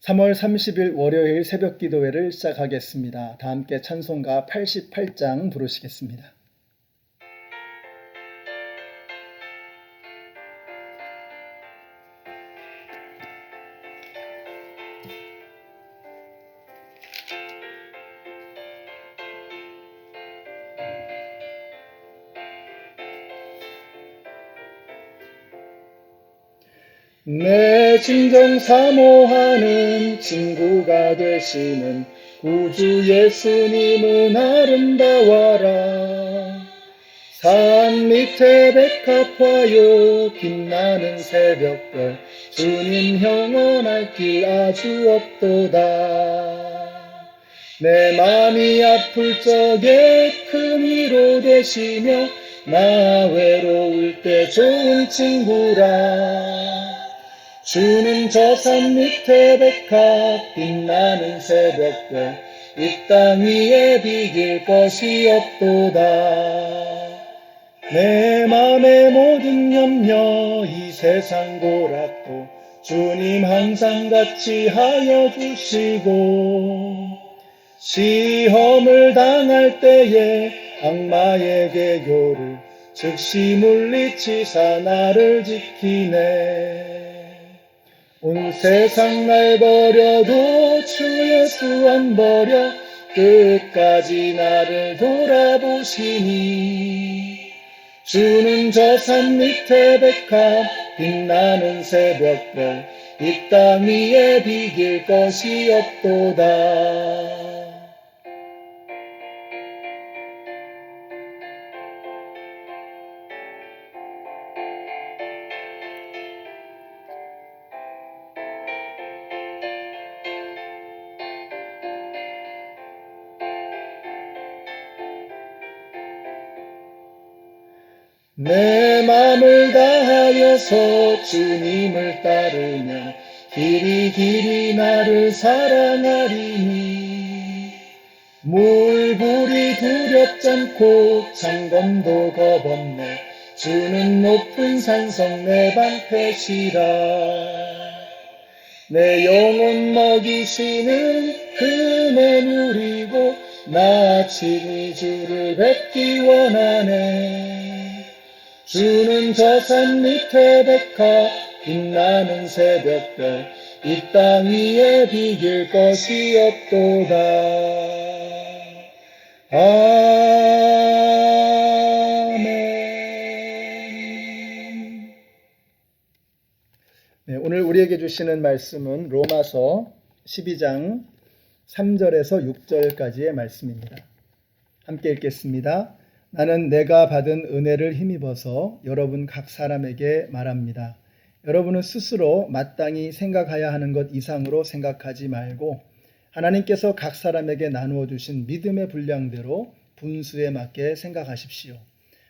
3월 30일 월요일 새벽 기도회를 시작하겠습니다. 다 함께 찬송가 88장 부르시겠습니다. 내 진정 사모하는 친구가 되시는 구주 예수님은 아름다워라. 산 밑에 백합화요 빛나는 새벽별 주님 영원할 길 아주 없도다. 내 맘이 아플 적에 큰 위로 되시며 나 외로울 때 좋은 친구라. 주는 저 산 밑에 백합 빛나는 새벽별 이 땅 위에 비길 것이 없도다. 내 맘의 모든 염려 이 세상 고락도 주님 항상 같이 하여 주시고, 시험을 당할 때에 악마의 계교를 즉시 물리치사 나를 지키네. 온 세상 날 버려도 주 예수 안 버려 끝까지 나를 돌아보시니, 주는 저 산 밑에 백합 빛나는 새벽별 이 땅 위에 비길 것이 없도다. 내 맘을 다하여서 주님을 따르면 길이 길이 나를 사랑하리니, 물불이 두렵잖고 창검도 겁없네. 주는 높은 산성 내 방패시라. 내 영혼 먹이시는 그네 누리고 나 친히 주를 뵙기 원하네. 주는 저 산 밑에 백합 빛나는 새벽별 이 땅 위에 비길 것이 없도다. 아멘. 네, 오늘 우리에게 주시는 말씀은 로마서 12장 3절에서 6절까지의 말씀입니다. 함께 읽겠습니다. 나는 내가 받은 은혜를 힘입어서 여러분 각 사람에게 말합니다. 여러분은 스스로 마땅히 생각해야 하는 것 이상으로 생각하지 말고 하나님께서 각 사람에게 나누어 주신 믿음의 분량대로 분수에 맞게 생각하십시오.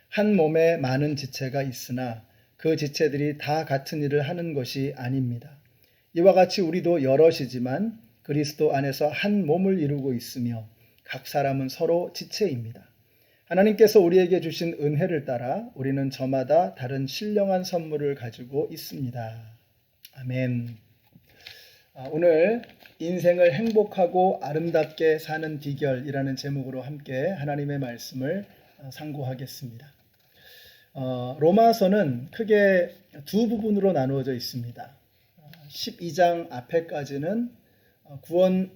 한 몸에 많은 지체가 있으나 그 지체들이 다 같은 일을 하는 것이 아닙니다. 이와 같이 우리도 여럿이지만 그리스도 안에서 한 몸을 이루고 있으며 각 사람은 서로 지체입니다. 하나님께서 우리에게 주신 은혜를 따라 우리는 저마다 다른 신령한 선물을 가지고 있습니다. 아멘. 오늘 인생을 행복하고 아름답게 사는 비결이라는 제목으로 함께 하나님의 말씀을 상고하겠습니다. 로마서는 크게 두 부분으로 나누어져 있습니다. 12장 앞에까지는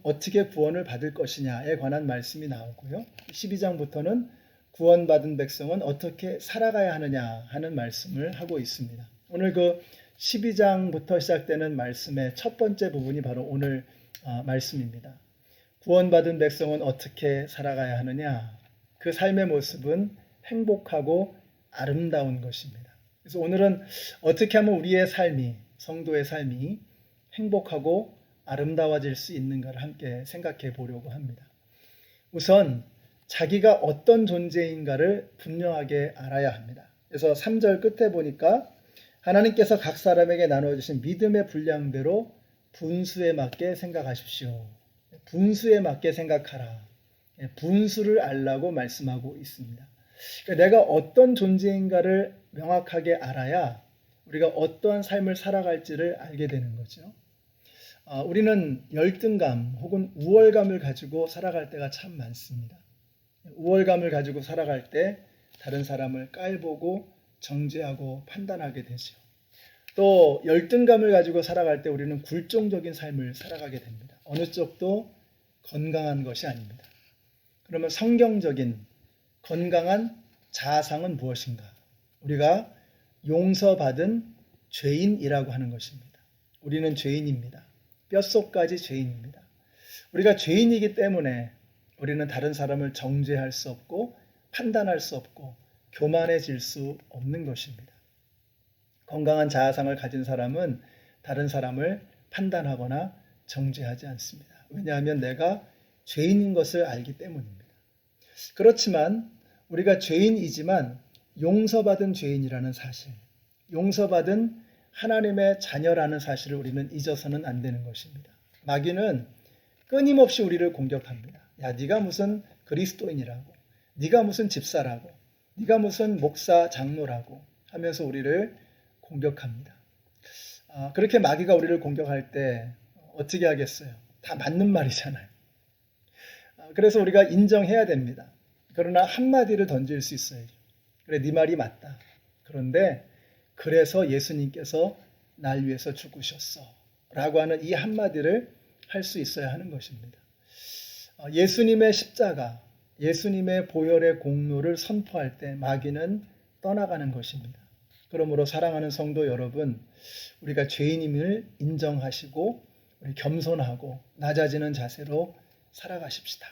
어떻게 구원을 받을 것이냐에 관한 말씀이 나오고요. 12장부터는 구원받은 백성은 어떻게 살아가야 하느냐 하는 말씀을 하고 있습니다. 오늘 그 12장부터 시작되는 말씀의 첫 번째 부분이 바로 오늘 말씀입니다. 구원받은 백성은 어떻게 살아가야 하느냐? 그 삶의 모습은 행복하고 아름다운 것입니다. 그래서 오늘은 어떻게 하면 우리의 삶이, 성도의 삶이 행복하고 아름다워질 수 있는가를 함께 생각해 보려고 합니다. 우선 자기가 어떤 존재인가를 분명하게 알아야 합니다. 그래서 3절 끝에 보니까 하나님께서 각 사람에게 나눠주신 믿음의 분량대로 분수에 맞게 생각하십시오. 분수에 맞게 생각하라. 분수를 알라고 말씀하고 있습니다. 그러니까 내가 어떤 존재인가를 명확하게 알아야 우리가 어떠한 삶을 살아갈지를 알게 되는 거죠. 우리는 열등감 혹은 우월감을 가지고 살아갈 때가 참 많습니다. 우월감을 가지고 살아갈 때 다른 사람을 깔보고 정죄하고 판단하게 되죠. 또 열등감을 가지고 살아갈 때 우리는 굴종적인 삶을 살아가게 됩니다. 어느 쪽도 건강한 것이 아닙니다. 그러면 성경적인 건강한 자아상은 무엇인가? 우리가 용서받은 죄인이라고 하는 것입니다. 우리는 죄인입니다. 뼛속까지 죄인입니다. 우리가 죄인이기 때문에 우리는 다른 사람을 정죄할 수 없고 판단할 수 없고 교만해질 수 없는 것입니다. 건강한 자아상을 가진 사람은 다른 사람을 판단하거나 정죄하지 않습니다. 왜냐하면 내가 죄인인 것을 알기 때문입니다. 그렇지만 우리가 죄인이지만 용서받은 죄인이라는 사실, 용서받은 하나님의 자녀라는 사실을 우리는 잊어서는 안 되는 것입니다. 마귀는 끊임없이 우리를 공격합니다. 야, 네가 무슨 그리스도인이라고, 네가 무슨 집사라고, 네가 무슨 목사 장로라고 하면서 우리를 공격합니다. 그렇게 마귀가 우리를 공격할 때 어떻게 하겠어요? 다 맞는 말이잖아요. 그래서 우리가 인정해야 됩니다. 그러나 한마디를 던질 수 있어요. 그래, 네 말이 맞다. 그런데 그래서 예수님께서 날 위해서 죽으셨어 라고 하는 이 한마디를 할 수 있어야 하는 것입니다. 예수님의 십자가, 예수님의 보혈의 공로를 선포할 때 마귀는 떠나가는 것입니다. 그러므로 사랑하는 성도 여러분, 우리가 죄인임을 인정하시고 우리 겸손하고 낮아지는 자세로 살아가십시다.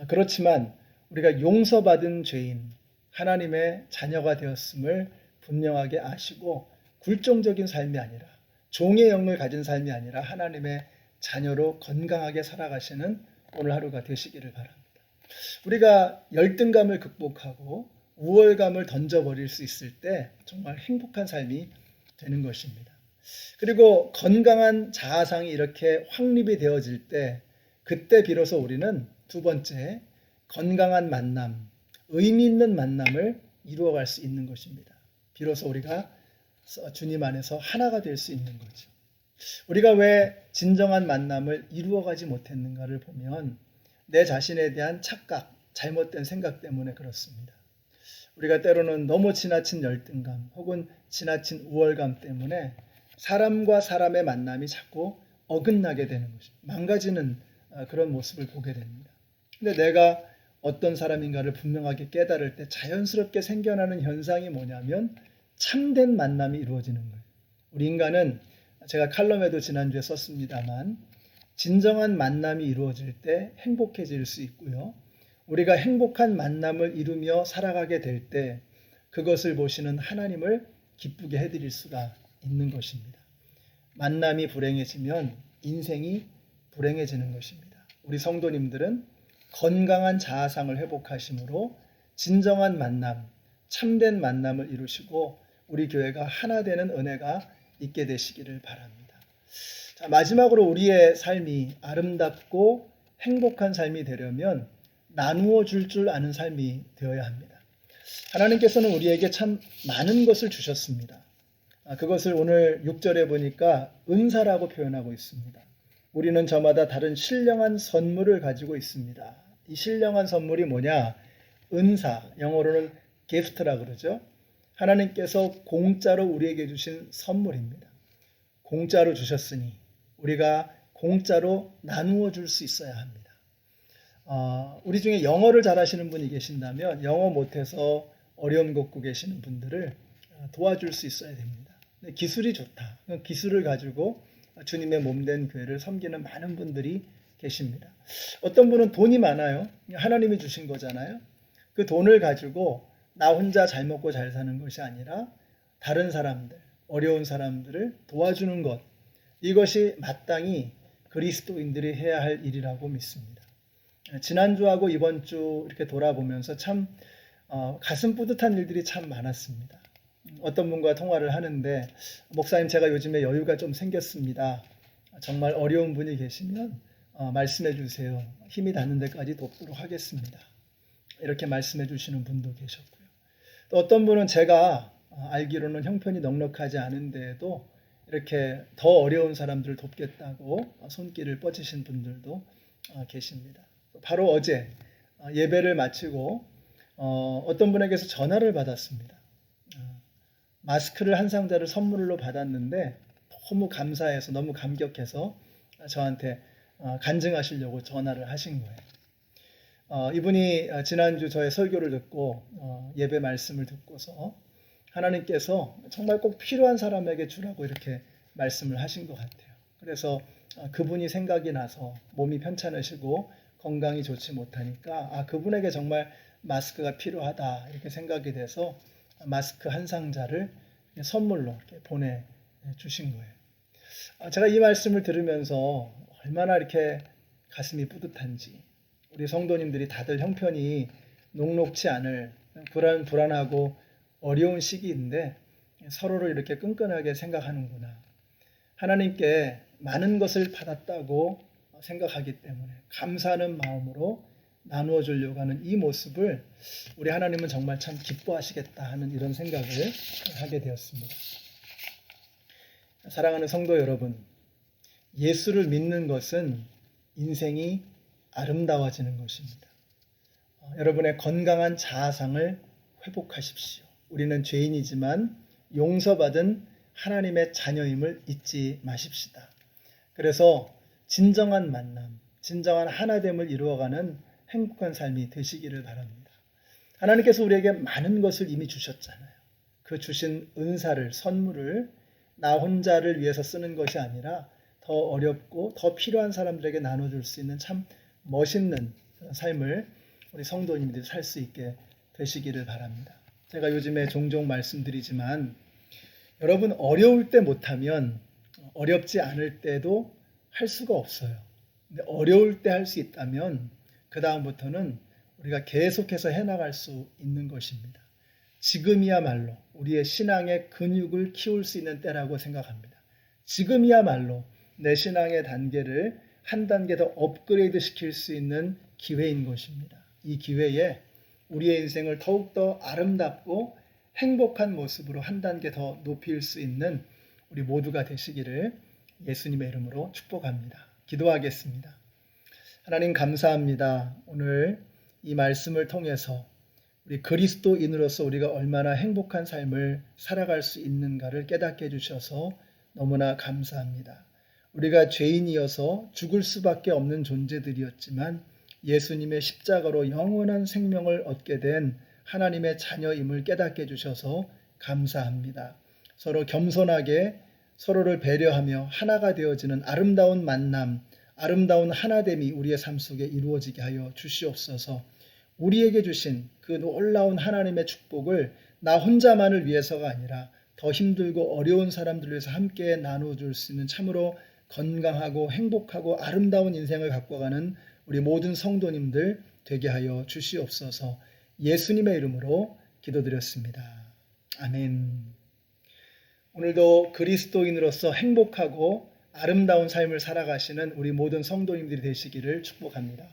그렇지만 우리가 용서받은 죄인, 하나님의 자녀가 되었음을 분명하게 아시고 굴종적인 삶이 아니라 종의 영을 가진 삶이 아니라 하나님의 자녀로 건강하게 살아가시는 오늘 하루가 되시기를 바랍니다. 우리가 열등감을 극복하고 우월감을 던져버릴 수 있을 때 정말 행복한 삶이 되는 것입니다. 그리고 건강한 자아상이 이렇게 확립이 되어질 때 그때 비로소 우리는 두 번째 건강한 만남, 의미 있는 만남을 이루어갈 수 있는 것입니다. 비로소 우리가 주님 안에서 하나가 될 수 있는 거죠. 우리가 왜 진정한 만남을 이루어가지 못했는가를 보면 내 자신에 대한 착각, 잘못된 생각 때문에 그렇습니다. 우리가 때로는 너무 지나친 열등감 혹은 지나친 우월감 때문에 사람과 사람의 만남이 자꾸 어긋나게 되는 것입니다. 망가지는 그런 모습을 보게 됩니다. 근데 내가 어떤 사람인가를 분명하게 깨달을 때 자연스럽게 생겨나는 현상이 뭐냐면 참된 만남이 이루어지는 거예요. 우리 인간은 제가 칼럼에도 지난주에 썼습니다만 진정한 만남이 이루어질 때 행복해질 수 있고요. 우리가 행복한 만남을 이루며 살아가게 될 때 그것을 보시는 하나님을 기쁘게 해드릴 수가 있는 것입니다. 만남이 불행해지면 인생이 불행해지는 것입니다. 우리 성도님들은 건강한 자아상을 회복하심으로 진정한 만남, 참된 만남을 이루시고 우리 교회가 하나 되는 은혜가 있게 되시기를 바랍니다. 자, 마지막으로 우리의 삶이 아름답고 행복한 삶이 되려면 나누어 줄 아는 삶이 되어야 합니다. 하나님께서는 우리에게 참 많은 것을 주셨습니다. 그것을 오늘 6절에 보니까 은사라고 표현하고 있습니다. 우리는 저마다 다른 신령한 선물을 가지고 있습니다. 이 신령한 선물이 뭐냐? 은사, 영어로는 gift라 그러죠. 하나님께서 공짜로 우리에게 주신 선물입니다. 공짜로 주셨으니 우리가 공짜로 나누어 줄 수 있어야 합니다. 우리 중에 영어를 잘하시는 분이 계신다면 영어 못해서 어려움 겪고 계시는 분들을 도와줄 수 있어야 됩니다. 기술이 좋다. 기술을 가지고 주님의 몸된 교회를 섬기는 많은 분들이 계십니다. 어떤 분은 돈이 많아요. 하나님이 주신 거잖아요. 그 돈을 가지고 나 혼자 잘 먹고 잘 사는 것이 아니라 다른 사람들, 어려운 사람들을 도와주는 것, 이것이 마땅히 그리스도인들이 해야 할 일이라고 믿습니다. 지난주하고 이번 주 이렇게 돌아보면서 참 가슴 뿌듯한 일들이 참 많았습니다. 어떤 분과 통화를 하는데 목사님 제가 요즘에 여유가 좀 생겼습니다. 정말 어려운 분이 계시면 말씀해 주세요. 힘이 닿는 데까지 돕도록 하겠습니다. 이렇게 말씀해 주시는 분도 계셨고요. 또 어떤 분은 제가 알기로는 형편이 넉넉하지 않은데도 이렇게 더 어려운 사람들을 돕겠다고 손길을 뻗으신 분들도 계십니다. 바로 어제 예배를 마치고 어떤 분에게서 전화를 받았습니다. 마스크를 한 상자를 선물로 받았는데 너무 감사해서 너무 감격해서 저한테 간증하시려고 전화를 하신 거예요. 이분이 지난주 저의 설교를 듣고 예배 말씀을 듣고서 하나님께서 정말 꼭 필요한 사람에게 주라고 이렇게 말씀을 하신 것 같아요. 그래서 그분이 생각이 나서 몸이 편찮으시고 건강이 좋지 못하니까 그분에게 정말 마스크가 필요하다 이렇게 생각이 돼서 마스크 한 상자를 선물로 이렇게 보내주신 거예요. 제가 이 말씀을 들으면서 얼마나 이렇게 가슴이 뿌듯한지, 우리 성도님들이 다들 형편이 녹록치 않을 불안하고 어려운 시기인데 서로를 이렇게 끈끈하게 생각하는구나. 하나님께 많은 것을 받았다고 생각하기 때문에 감사하는 마음으로 나누어 주려고 하는 이 모습을 우리 하나님은 정말 참 기뻐하시겠다 하는 이런 생각을 하게 되었습니다. 사랑하는 성도 여러분, 예수를 믿는 것은 인생이 아름다워지는 것입니다. 여러분의 건강한 자아상을 회복하십시오. 우리는 죄인이지만 용서받은 하나님의 자녀임을 잊지 마십시다. 그래서 진정한 만남, 진정한 하나됨을 이루어가는 행복한 삶이 되시기를 바랍니다. 하나님께서 우리에게 많은 것을 이미 주셨잖아요. 그 주신 은사를, 선물을 나 혼자를 위해서 쓰는 것이 아니라 더 어렵고 더 필요한 사람들에게 나눠줄 수 있는 참 멋있는 삶을 우리 성도님들이 살 수 있게 되시기를 바랍니다. 제가 요즘에 종종 말씀드리지만 여러분 어려울 때 못하면 어렵지 않을 때도 할 수가 없어요. 근데 어려울 때 할 수 있다면 그 다음부터는 우리가 계속해서 해나갈 수 있는 것입니다. 지금이야말로 우리의 신앙의 근육을 키울 수 있는 때라고 생각합니다. 지금이야말로 내 신앙의 단계를 한 단계 더 업그레이드 시킬 수 있는 기회인 것입니다. 이 기회에 우리의 인생을 더욱더 아름답고 행복한 모습으로 한 단계 더 높일 수 있는 우리 모두가 되시기를 예수님의 이름으로 축복합니다. 기도하겠습니다. 하나님 감사합니다. 오늘 이 말씀을 통해서 우리 그리스도인으로서 우리가 얼마나 행복한 삶을 살아갈 수 있는가를 깨닫게 해주셔서 너무나 감사합니다. 우리가 죄인이어서 죽을 수밖에 없는 존재들이었지만 예수님의 십자가로 영원한 생명을 얻게 된 하나님의 자녀임을 깨닫게 해주셔서 감사합니다. 서로 겸손하게 서로를 배려하며 하나가 되어지는 아름다운 만남, 아름다운 하나됨이 우리의 삶 속에 이루어지게 하여 주시옵소서. 우리에게 주신 그 놀라운 하나님의 축복을 나 혼자만을 위해서가 아니라 더 힘들고 어려운 사람들을 위해서 함께 나눠줄 수 있는 참으로 건강하고 행복하고 아름다운 인생을 갖고 가는 우리 모든 성도님들 되게 하여 주시옵소서. 예수님의 이름으로 기도드렸습니다. 아멘. 오늘도 그리스도인으로서 행복하고 아름다운 삶을 살아가시는 우리 모든 성도님들이 되시기를 축복합니다.